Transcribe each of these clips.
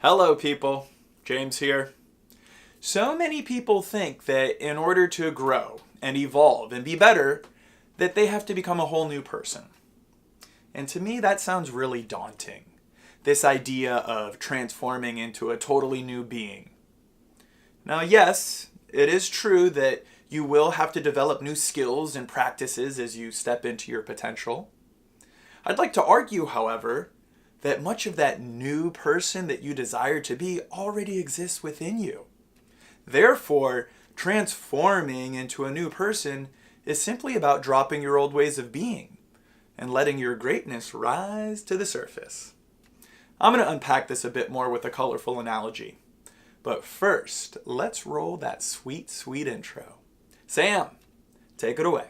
Hello people, James here. So many people think that in order to grow and evolve and be better, that they have to become a whole new person. And to me that sounds really daunting. This idea of transforming into a totally new being. Now yes, it is true that you will have to develop new skills and practices as you step into your potential. I'd like to argue, however, that much of that new person that you desire to be already exists within you. Therefore, transforming into a new person is simply about dropping your old ways of being and letting your greatness rise to the surface. I'm going to unpack this a bit more with a colorful analogy. But first, let's roll that sweet, sweet intro. Sam, take it away.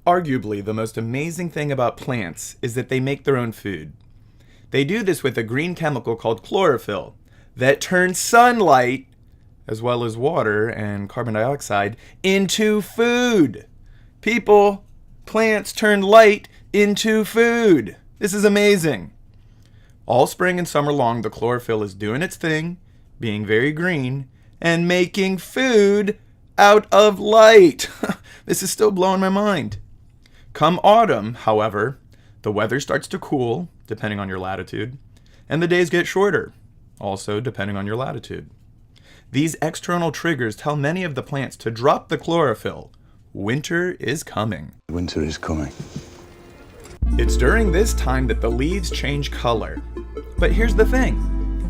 Arguably, the most amazing thing about plants is that they make their own food. They do this with a green chemical called chlorophyll that turns sunlight, as well as water and carbon dioxide, into food. People, plants turn light into food. This is amazing. All spring and summer long, the chlorophyll is doing its thing, being very green, and making food out of light. This is still blowing my mind. Come autumn, however, the weather starts to cool, depending on your latitude, and the days get shorter, also depending on your latitude. These external triggers tell many of the plants to drop the chlorophyll. Winter is coming. Winter is coming. It's during this time that the leaves change color. But here's the thing.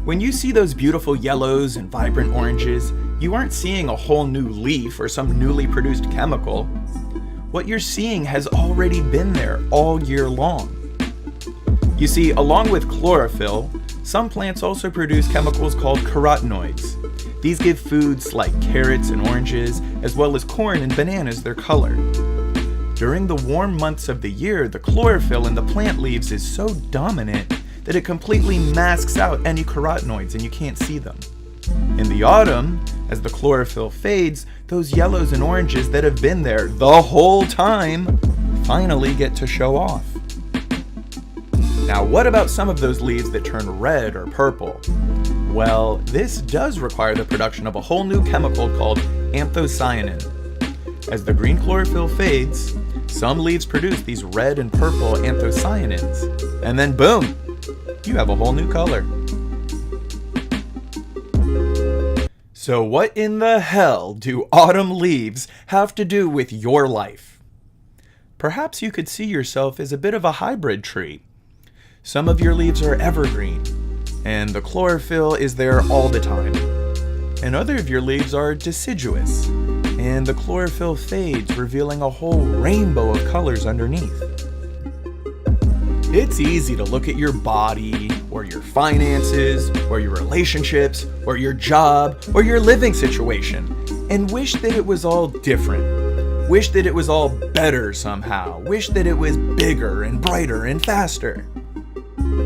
When you see those beautiful yellows and vibrant oranges, you aren't seeing a whole new leaf or some newly produced chemical. What you're seeing has already been there all year long. You see, along with chlorophyll, some plants also produce chemicals called carotenoids. These give foods like carrots and oranges, as well as corn and bananas, their color. During the warm months of the year, the chlorophyll in the plant leaves is so dominant that it completely masks out any carotenoids and you can't see them. In the autumn, as the chlorophyll fades, those yellows and oranges that have been there the whole time finally get to show off. Now, what about some of those leaves that turn red or purple? Well, this does require the production of a whole new chemical called anthocyanin. As the green chlorophyll fades, some leaves produce these red and purple anthocyanins, and then boom, you have a whole new color. So what in the hell do autumn leaves have to do with your life? Perhaps you could see yourself as a bit of a hybrid tree. Some of your leaves are evergreen, and the chlorophyll is there all the time. And other of your leaves are deciduous, and the chlorophyll fades, revealing a whole rainbow of colors underneath. It's easy to look at your body, or your finances, or your relationships, or your job, or your living situation, and wish that it was all different. Wish that it was all better somehow. Wish that it was bigger and brighter and faster.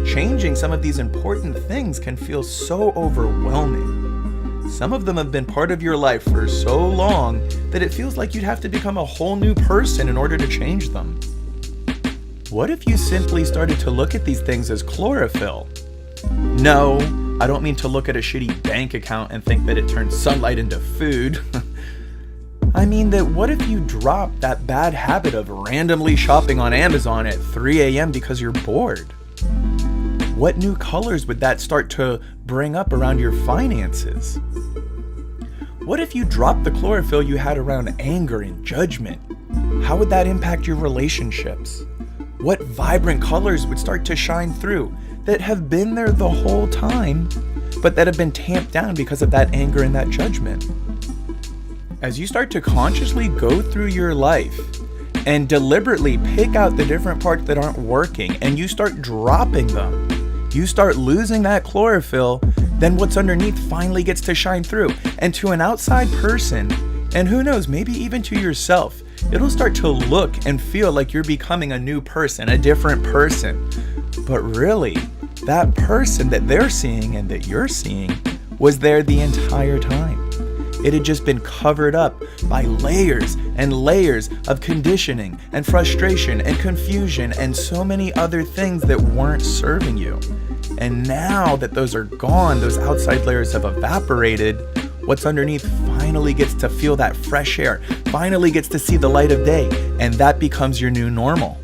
Changing some of these important things can feel so overwhelming. Some of them have been part of your life for so long that it feels like you'd have to become a whole new person in order to change them. What if you simply started to look at these things as chlorophyll? No, I don't mean to look at a shitty bank account and think that it turns sunlight into food. I mean that what if you dropped that bad habit of randomly shopping on Amazon at 3 a.m. because you're bored? What new colors would that start to bring up around your finances? What if you dropped the chlorophyll you had around anger and judgment? How would that impact your relationships? What vibrant colors would start to shine through that have been there the whole time, but that have been tamped down because of that anger and that judgment? As you start to consciously go through your life and deliberately pick out the different parts that aren't working and you start dropping them, you start losing that chlorophyll, then what's underneath finally gets to shine through. And to an outside person, and who knows, maybe even to yourself, it'll start to look and feel like you're becoming a new person, a different person. But really, that person that they're seeing and that you're seeing was there the entire time. It had just been covered up by layers and layers of conditioning and frustration and confusion and so many other things that weren't serving you. And now that those are gone, those outside layers have evaporated, what's underneath finally gets to feel that fresh air, finally gets to see the light of day, and that becomes your new normal.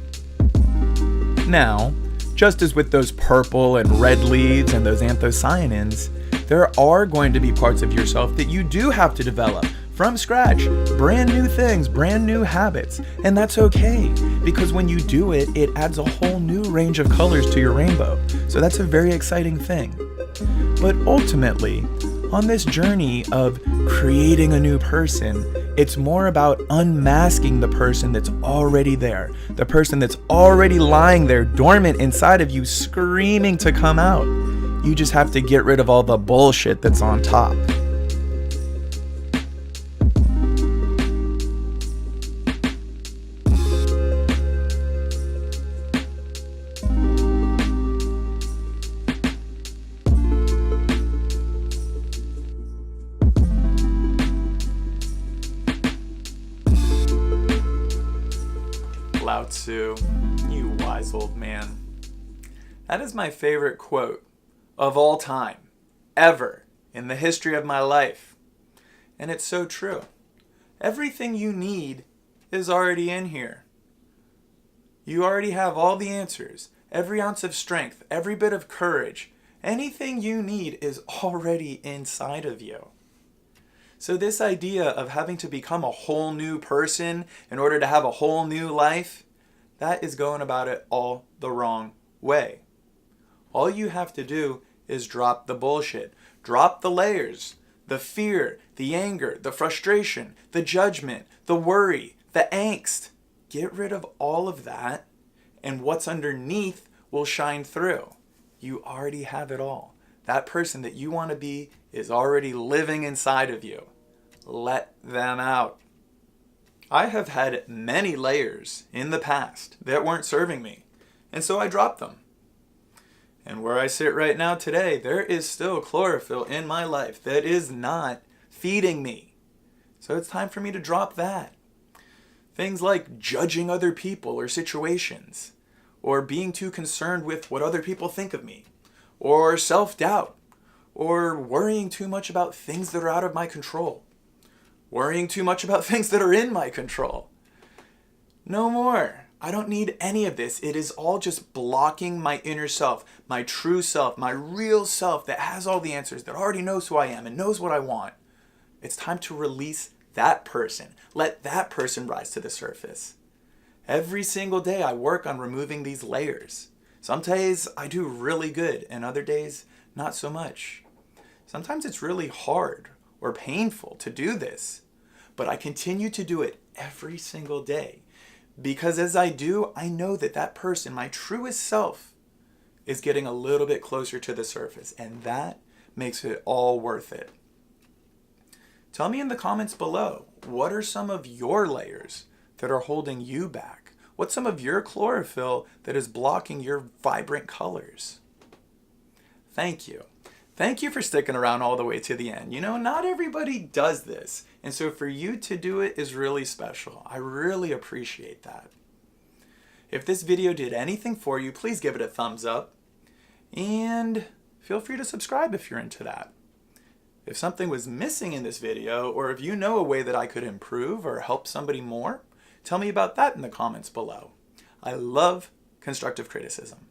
Now, just as with those purple and red leaves and those anthocyanins, there are going to be parts of yourself that you do have to develop from scratch, brand new things, brand new habits, and that's okay, because when you do it, it adds a whole new range of colors to your rainbow. So that's a very exciting thing. But ultimately, on this journey of creating a new person, it's more about unmasking the person that's already there, the person that's already lying there dormant inside of you, screaming to come out. You just have to get rid of all the bullshit that's on top. Lao Tzu, you wise old man. That is my favorite quote of all time, ever, in the history of my life. And it's so true. Everything you need is already in here. You already have all the answers, every ounce of strength, every bit of courage. Anything you need is already inside of you. So this idea of having to become a whole new person in order to have a whole new life, that is going about it all the wrong way. All you have to do is drop the bullshit. Drop the layers, the fear, the anger, the frustration, the judgment, the worry, the angst. Get rid of all of that, and what's underneath will shine through. You already have it all. That person that you want to be is already living inside of you. Let them out. I have had many layers in the past that weren't serving me, and so I dropped them. And where I sit right now today, there is still chlorophyll in my life that is not feeding me. So it's time for me to drop that. Things like judging other people or situations, or being too concerned with what other people think of me, or self-doubt, or worrying too much about things that are out of my control, worrying too much about things that are in my control. No more. I don't need any of this. It is all just blocking my inner self, my true self, my real self that has all the answers, that already knows who I am and knows what I want. It's time to release that person. Let that person rise to the surface. Every single day I work on removing these layers. Some days I do really good and other days not so much. Sometimes it's really hard or painful to do this, but I continue to do it every single day. Because as I do, I know that that person, my truest self, is getting a little bit closer to the surface, and that makes it all worth it. Tell me in the comments below, what are some of your layers that are holding you back? What's some of your chlorophyll that is blocking your vibrant colors? Thank you. Thank you for sticking around all the way to the end. You know, not everybody does this. And so for you to do it is really special. I really appreciate that. If this video did anything for you, please give it a thumbs up. And feel free to subscribe if you're into that. If something was missing in this video, or if you know a way that I could improve or help somebody more, tell me about that in the comments below. I love constructive criticism.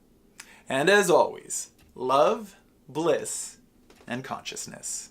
And as always, love, bliss, and consciousness.